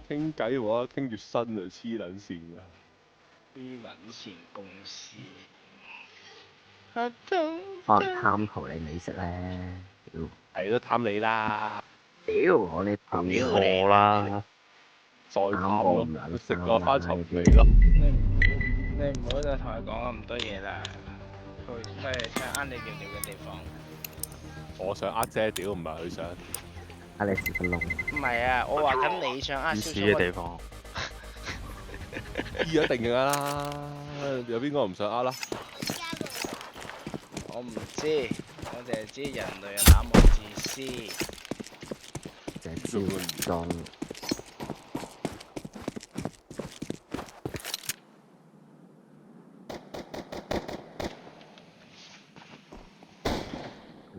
傾偈我覺得傾越新就黐撚線㗎。黐撚線公司。可能貪圖你美食咧，屌！係都貪你啦，屌我你貪屌我啦，再啱貪咯我唔，撚食個翻尋味你咯。你唔好再同佢講咁多嘢啦。佢都係想呃你尿尿嘅地方。我想呃姐，屌唔係佢想。啊你屎忽窿，唔係啊，我話緊你想呃意小思嘅地方，依一定㗎啦，有邊個唔想呃啦？我唔知，我淨係知人類係那麼自私。就係招裝。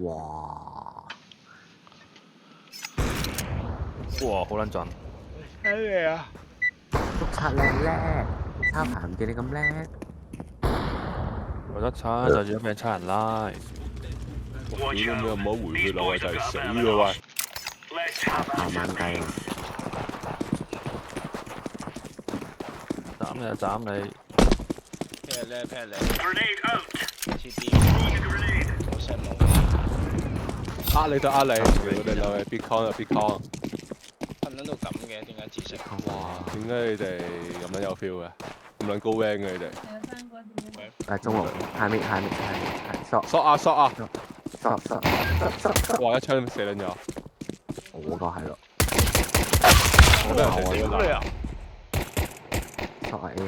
哇！哇，好撚準！睇你啊！督察叻叻，抄牌唔見你咁叻。為得差就要俾人差人拉，屌咁樣唔好回血落去就係死㗎喂！下晚雞啊！斬你就斬你，劈你劈你！切啲，好失望。呃你就呃你，屌你兩位 Bitcoin 啊 Bitcoin！瞓喺度咁嘅，點解知識？哇！點解你哋咁撚有 feel 嘅？咁撚高 rank 嘅你哋？誒中路，下面索索啊索啊！索，哇！一槍射撚咗，我個係咯，我俾人射死咗啦！索係 A，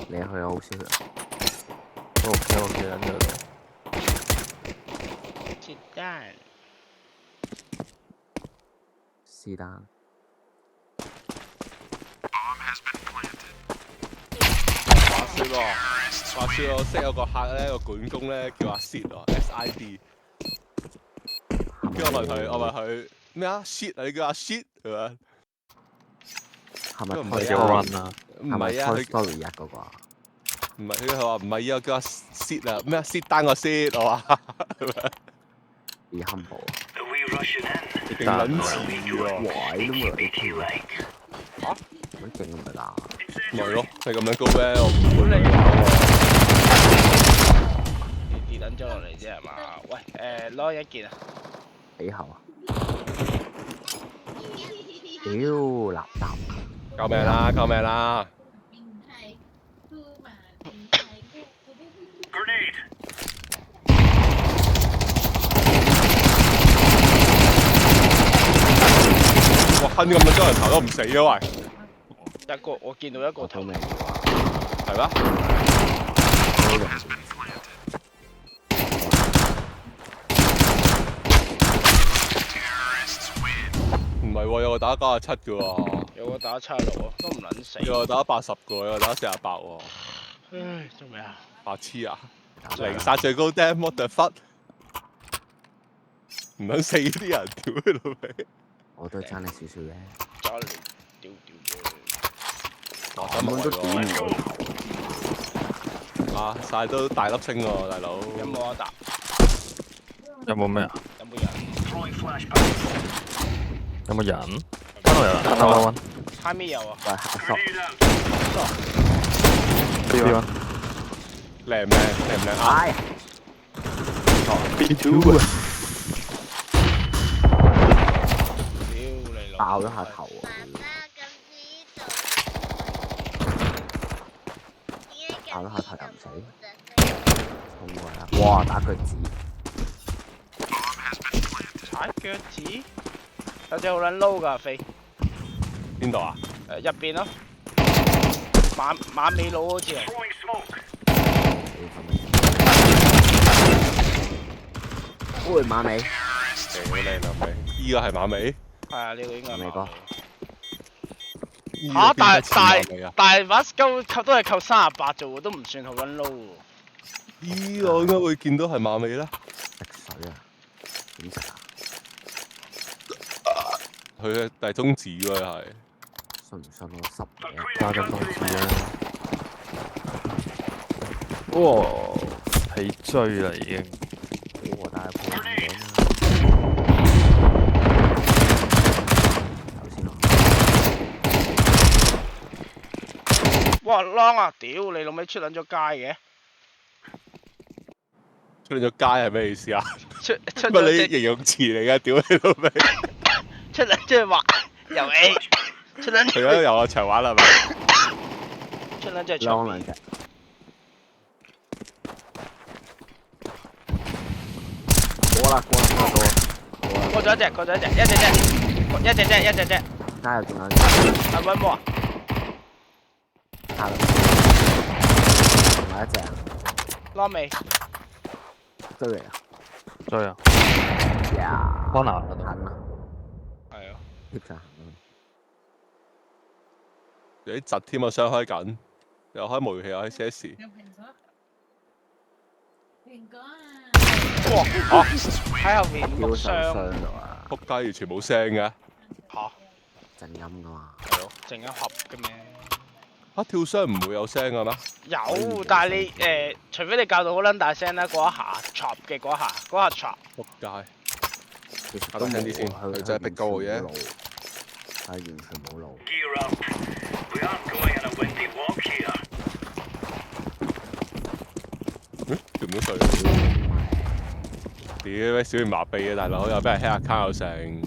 你去好少血，都有幾人喺度。切單。是但。話説我識有個客咧，個管工咧叫阿 Sid 喎 ，SID。跟住我問佢咩啊 ？Shit 啊！你叫阿 Shit 係咪？係咪唔係 Take a run 啊！唔係啊， Toy 佢 Story 一嗰個啊？唔係佢話唔係啊，叫阿 Sid 啊，咩啊 Sid 單個 Sid 我話係咪？幾 humble 啊！勁撚似喎！位都冇你跳嚇？咁勁咁咪啦！咪咯，你咁樣高咩？我唔會理你跌撚咗落嚟啫係嘛？喂，攞一件啊！幾後啊？屌垃圾！救命啦！救命啦！哇！坑咁多人頭都唔死嘅喂，我見到一個頭救命！係咩？好用唔係喎，有個打97嘅喎，有個打76啊，都唔撚死。有個打80嘅喎，有個打48喎，唉，做咩啊？白痴啊！零殺最高 damn，what the fuck？唔撚死啲人，屌佢老味！我都爭你少少嘅，揸嚟屌嘅。哇！咁樣都點唔到頭。啊！晒都大粒星喎，大佬。有冇啊？答？有冇咩啊？有冇人？有冇人？邊度有人？揾下面有啊。喂，下索邊揾？靚唔靚？靚唔靚啊？唉，邊條啊？屌你老！爆咗下頭啊！爆咗下頭又唔死，衝過嚟啦！哇，打腳趾！踩腳趾？有隻好撚撈㗎飛。邊度啊？入邊咯。馬尾佬好似係。喂，馬尾，屌你老味！依個係馬尾？係啊，呢個應該係馬尾哥。嚇！但係係把鳩都係扣38啫喎，都唔算好撚撈喎。依個應該會見到係馬尾啦。食水啊！點食啊？佢嘅大中指喎係。信唔信我濕嘢？加緊冬至啊！哇！起追啦已經。我大盤嘢啦。頭先啊！哇啷啊！屌你老味出撚咗街嘅，出咗街係咩意思啊？出乜你咗隻形容詞嚟㗎？屌你老味！出撚咗畫遊戲，出撚除咗遊樂場玩啦，係咪？出撚咗出啷兩面，隻。過啦，過啦，過啦。過咗一隻，過咗一隻，一隻啫，一隻啫，一隻啫，加油，仲有係咪冇啊？下啦。仲有一隻啊，攞未？追嚟啊！追啊！呀，幫拿嗰度。近啦，係啊，貼上。有啲窒添啊，雙開緊，又開模擬器，又開 CS。哇！喺後面跳木箱上箱度啊，仆街完全冇聲嘅，嚇，靜音噶嘛。係咯。淨一盒嘅咩？嚇跳箱唔會有聲嘅咩？有，但係你除非你教到好撚大聲啦，嗰一下 chop 嘅嗰下 chop。仆街！其實搞得輕啲先佢佢真係逼高我嘅係完全冇路。跳唔到水。屌咩小兒麻痹嘅大佬，又俾人 hack account 又成，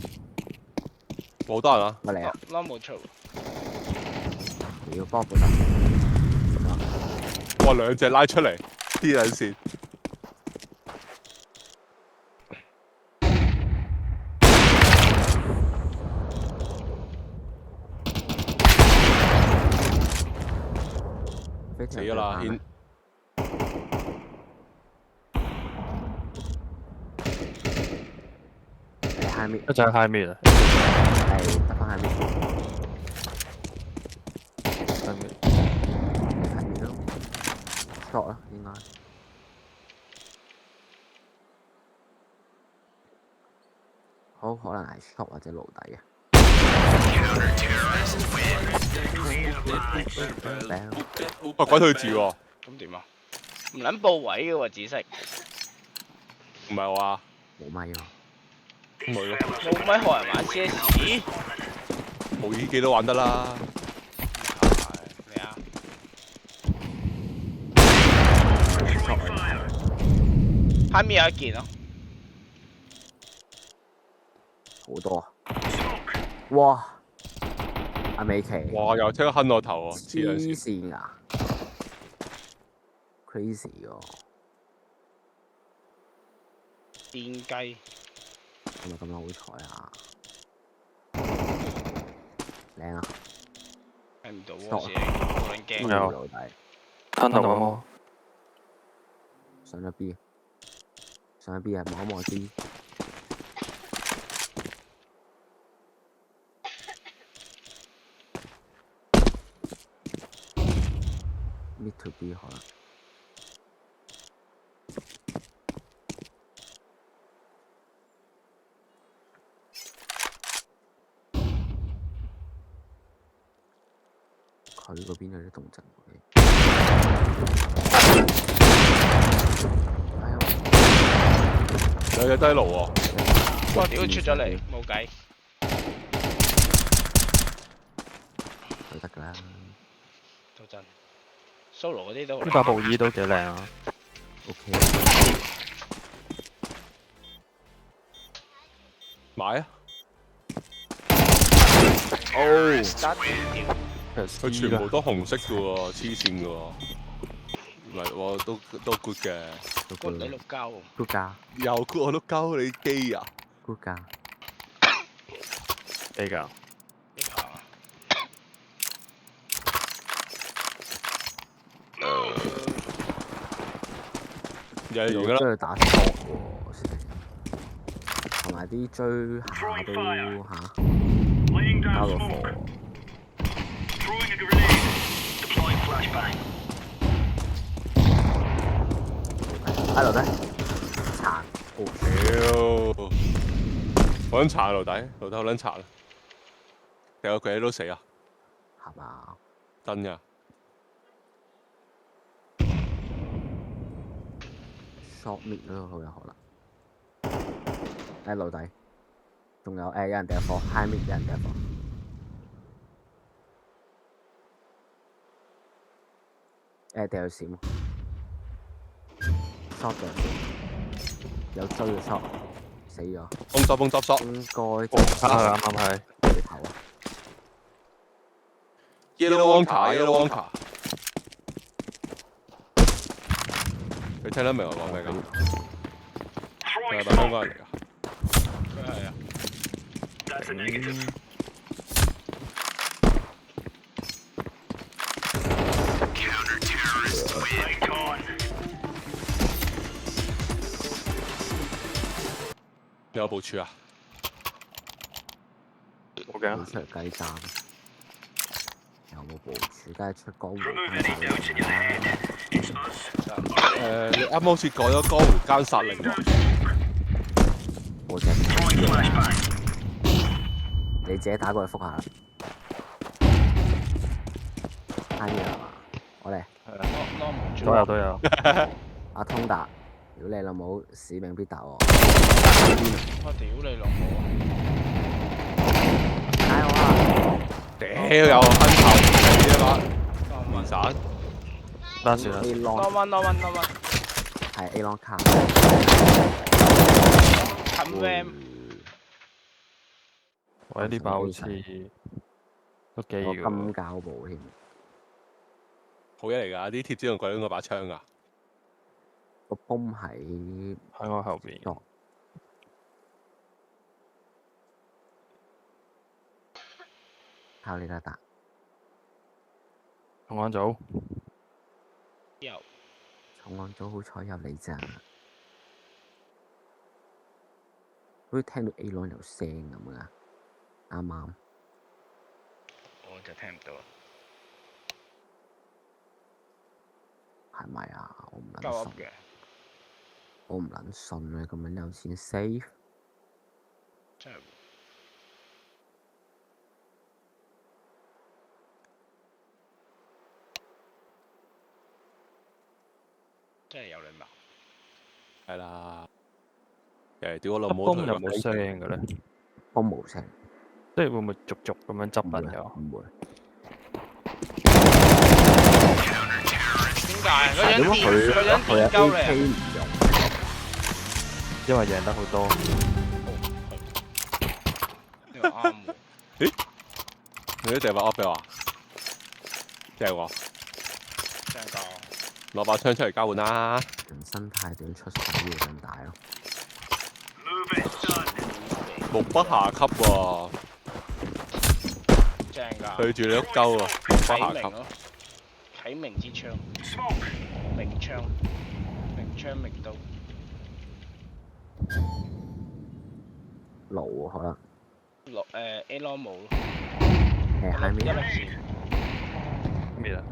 冇好多人啊！乜嚟啊？攞冇錯，你要幫我補習。哇兩隻拉出嚟，黐撚線。死咗啦！顯係下面，一隻 high mid 啊係得翻下面， ，high mid。下面咯，short 啦應該。好可能係 short 或者露底啊。哇鬼退字喎，咁點啊？唔撚報位嘅喎，紫色，唔係我啊，冇咪喎，唔係咯，冇咪學人玩 CS。模擬機都玩得啦。咩啊？下面有一件咯，好多啊！哇！阿美琪，哇又即刻坑我頭喎，黐黐撚線。線㗎，crazy 喎！電雞，係咪咁好彩啊？靚啊！睇唔到喎，自己好撚驚。有露底，坑到我。上咗 B，上咗 B 啊！望一望 D。Mid to B 可能。佢嗰邊有啲動靜喎。哎呦！有隻低爐喎，哇！屌出咗嚟，冇計。佢得㗎啦。都真。solo 嗰啲都好呢把部 E 都幾靚啊！ OK。買啊！得屌。佢全部都紅色嘅喎，黐線嘅喎。唔係喎，都 good 嘅。骨你六膠， good 㗎又 good 我都鳩你機啊！ ，good 㗎。A 㗎。呢下又係完㗎啦。追佢打 shot 喎，同埋啲追下都嚇交到貨。喺度咧，殘屌，好撚殘啊！爐底好撚殘啊！有個鬼都死啊！係嘛？真㗎。 short mid 都好有可能。喺路底，仲有有人掟火 ，high mid 有人掟火。掉閃，shot 掉閃，有追嘅 shot 死咗，蹦執 shot。應該啱啱係。地頭啊 Yellow Anchor。你聽得明我講咩㗎？佢係咪香港人嚟㗎？佢係啊，你有部署啊？冇嘅你。出雞蛋，有冇部署？梗係出江湖奸殺令啦。你啱啱好似改咗江湖奸殺令喎。我隻唔知啊，你自己打過去覆下啦。啱嘅係嘛？我哋攞都有都有。阿通達，屌你老母，使命必達喎！我屌你老母！加油啊！屌有分頭死啊嘛！面散。單算啦。 A long 攞溫，係 A long 卡。近 RAM 喂，呢把好似都幾個金嘅膠布添，好嘢嚟㗎，啲貼紙用鬼佬嗰把槍㗎。個泵喺喺我後邊。度。靠你啦達，重案組。有重案組好彩有你咋，好似聽到 A long 有聲咁噶，啱啱。我就聽唔到。係咪啊？我唔鳩噏撚信，嘅，我唔撚信啊！咁樣有錢 save，真係真係有禮貌。係啦。屌我老粒母同佢泵有冇聲嘅咧？幫冇聲，即係會唔會逐咁樣執唔會人又？唔會。點解？嗰點解人電，嗰人佢有電鳩 AK 你。唔用？因為贏得好多。呢個啱喎，你都借把 up 俾我啊？借喎，真係㗎。攞把槍出嚟交換啦！人生太短，出手要咁大咯。目不下級喎，正㗎。對住你屋鳩喎，目不下級。啟明咯，啟明之槍，明槍，明槍明刀。路可能落A long 冇咯，係咪？ 160咩啊？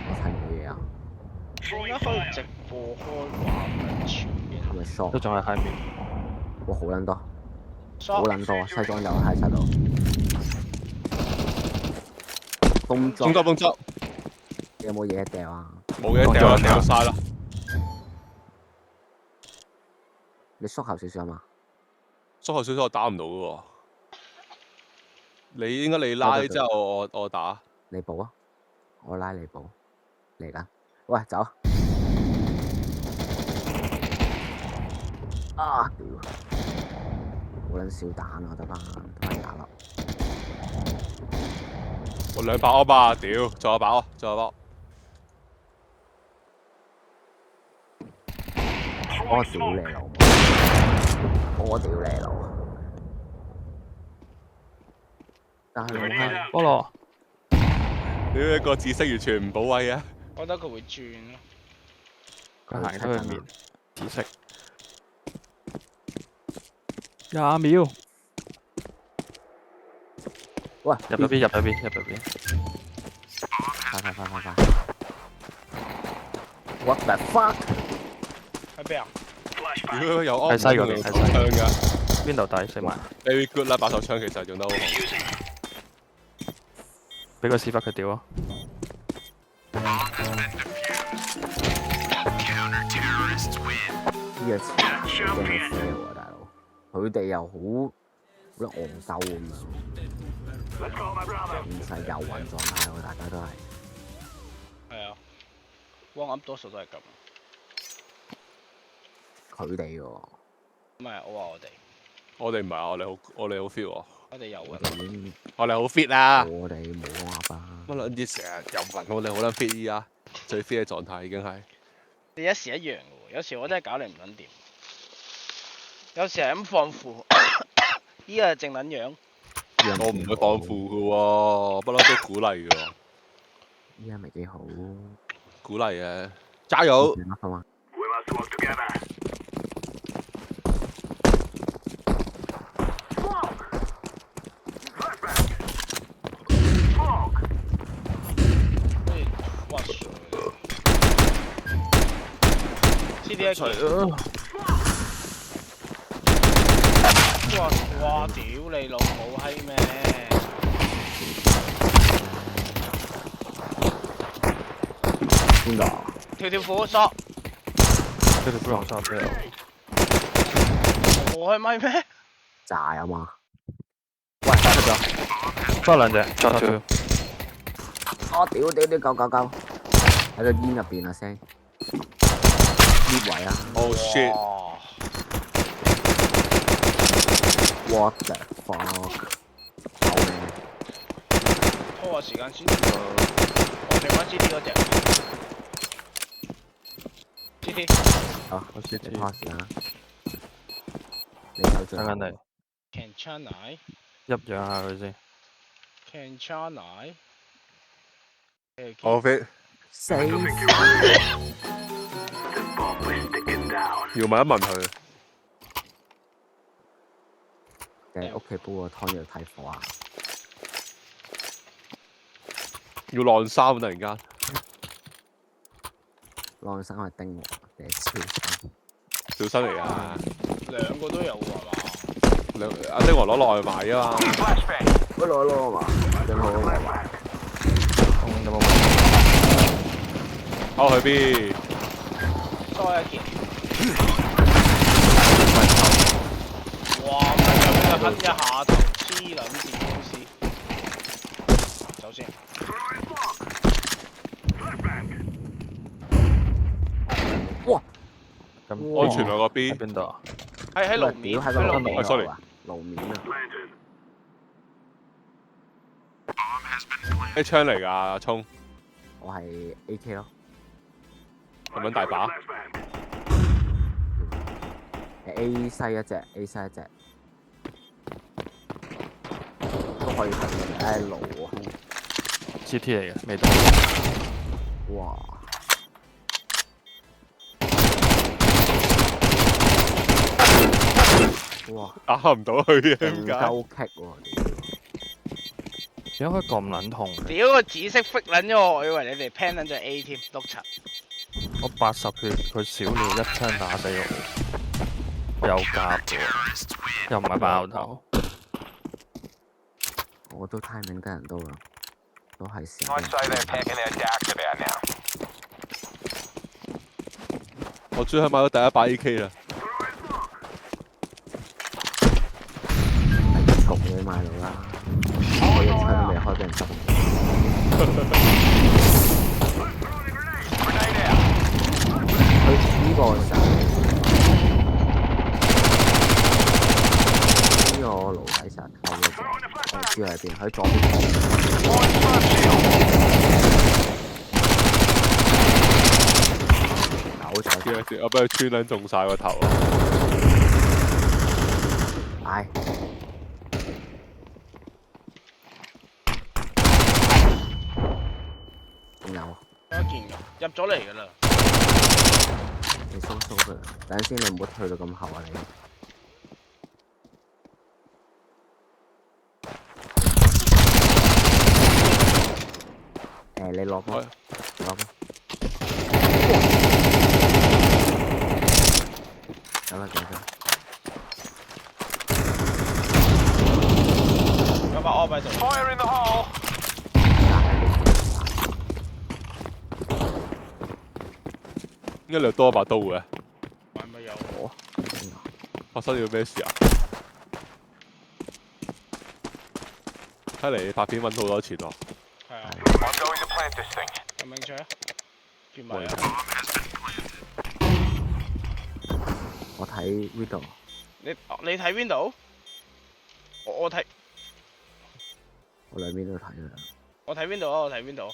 我睇唔到嘢啊！點解可以直播開畫面全面？係咪 short？都仲係 high 面。哇，好撚多，好撚多啊！西裝有喺晒度。工作中執，有冇嘢掉啊？冇嘢掉啊，掉晒啦。你縮後少少啊嘛？縮後少少我打唔到嘅喎。你應該你拉之後我打。你補啊！我拉你補嚟緊。喂，走！啊屌！好撚少彈啊，得翻廿粒。我2把 up 啊！屌，仲有把啊，仲有把。我屌你老母！我屌你老母！但係我係菠蘿。屌一個紫色完全唔保位啊！我覺得佢會轉咯。佢行出去面，紫色。20秒。喂入咗邊？入咗邊？入咗邊？快！What the fuck？喺邊啊？屌有 up 喺西嗰邊，喺西槍㗎。邊度底死埋？ Very good 啦，把手槍其實用得好好。俾個屎忽佢屌啊！呢個詞真係 fail 喎，大佬。佢哋又好戇鳩咁樣。現世遊魂狀態喎，大家都係。係啊，warm up 多數都係咁。佢哋喎，唔係我話我哋，我哋唔係啊，我哋好 fit 喎，我哋有我嘅。哋已經我哋好 fit 啊！我哋冇噏啊！乜撚啲成日遊魂，我哋好撚 fit 依家，最 fit 嘅狀態已經係。你一時一樣嘅喎，有時我真係搞你唔撚掂，有時係咁放負，依個係正撚樣。我唔會放負嘅喎，不嬲都鼓勵嘅喎，依家咪幾好，鼓勵嘅，加油！乜啊嘛？哇水！CD 一除哇！屌你老母閪咩？邊度？條火索，这里不让上队了。我開咪咩？炸啊嘛！喂，出咗，多兩隻，出去。哦，屌！夠！喺個煙入邊啊聲，呢位啊 Oh shit！哇！What the fuck！救命！拖下時間先。我剩翻 CD 嗰隻。CD。好，我先知，拖時間。你手最等緊你， Can China？入養下佢先。 Can China？我 fit，死！要問一問佢，你屋企煲個湯要睇火啊！要晾衫突然間，晾衫係叮我，定係超生？小心嚟啊！兩個都有喎係嘛？阿丁王攞落去買啊嘛，攞嘛，真好啊！有冇？拋去邊？多一件。哇！咁樣噴一下頭，黐撚線公司。走先。哇！咁安全兩個 B，喺邊度啊？喺路面，喺個路面哦，sorry 啊！路面啊！啲槍嚟㗎，阿聰，我係 AK 咯，咁樣大把。 A 西一隻，A 西一隻都可以得嘅。唉，路啊！ CT 嚟嘅，未到。哇！哇！打唔到佢嘅，點勁解？鳩棘喎！點解可以咁撚痛嘅？屌個紫色 fit 撚咗我，以為你哋 plan 撚咗 A 添，碌柒。我80血，佢少了一槍打死我，有夾嘅喎，又唔係爆頭。我都 timing 跟人到啦，都係時候。 I'd say they're packing their jacks about now. 我最起買到第一把 AK 啦，焗你買到啦，我一槍都未開俾人執。 Grenade out. 佢呢個時候，呢個爐底成日扣嗰隻，我唔知喺邊，喺左邊。 Launch smoke shield. 搞咗知啦知，我俾佢穿撚中晒個頭。唉，仲有有一件㗎，入咗嚟㗎啦。你蘇蘇嘅，等陣先，你唔好退到咁後啊你。你攞波，攞波。走啦，走啦。 有把 op 喺度。 Fire in the hole. 應該你多一把刀嘅，係咪有？發生咗咩事啊？睇嚟你拍片揾好多錢喎。係啊， I'm going to plant this thing. 有興趣啊？轉埋啊！我睇 video，你睇邊度？我睇我兩邊都睇啦。我睇邊度啊？我睇邊度？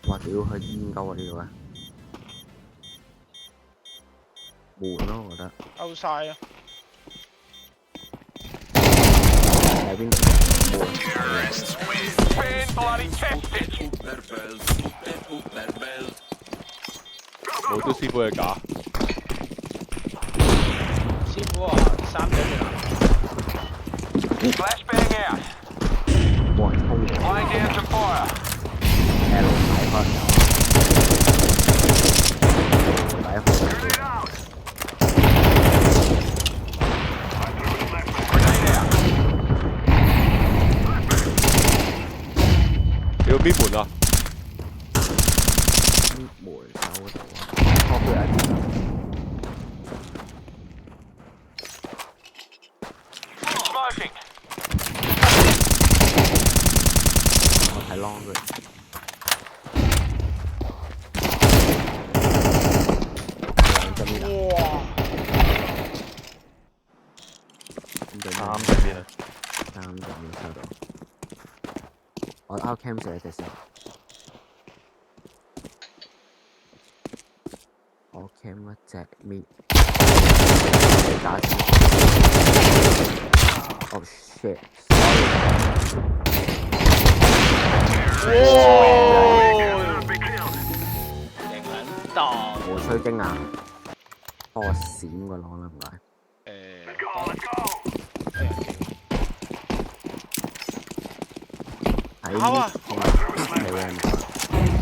哇！屌佢煙鳩啊呢個咧，悶咯我覺得。勾晒啊！喺邊度？悶。 Fan bloody tested. 冇啲師傅嘅假，師傅啊，3隻啦， Flashbang out. 冇人衝嘅。 Line down to fire. L 睇開有。睇開。 Grenade out. 你要邊門啊？門手嗰度啊，我佢係點啊？ Smoking. 我睇 long 佢。兩隻面啊！哇！咁就啱喺邊啊？啱就要收到。我 out cam 射一隻先。我 cam 一隻面。打先。Oh shit！ 型撚當無需驚訝，幫我閃個浪啦，唔該。喺好啊你嘅唔該。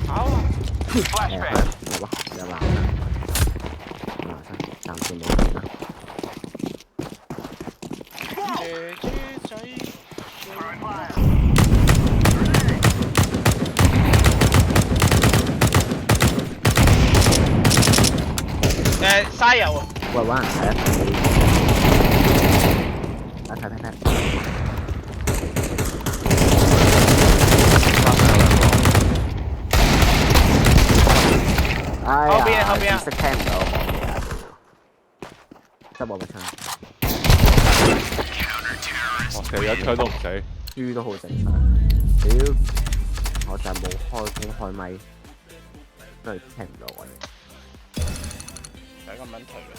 跑啊！Flashbang. 好吧，有藍啦，有藍色，暫時冇見啦。姐姐仔，嘥油啊！喂，揾人睇一睇，睇。哎後邊呀，後邊啊識聽唔到我講嘢啊！執我個槍，哇！其實一槍都唔死。輸都好正常。屌，我就係冇開公開咪，因為聽唔到我嘢。唔使咁撚頹啦。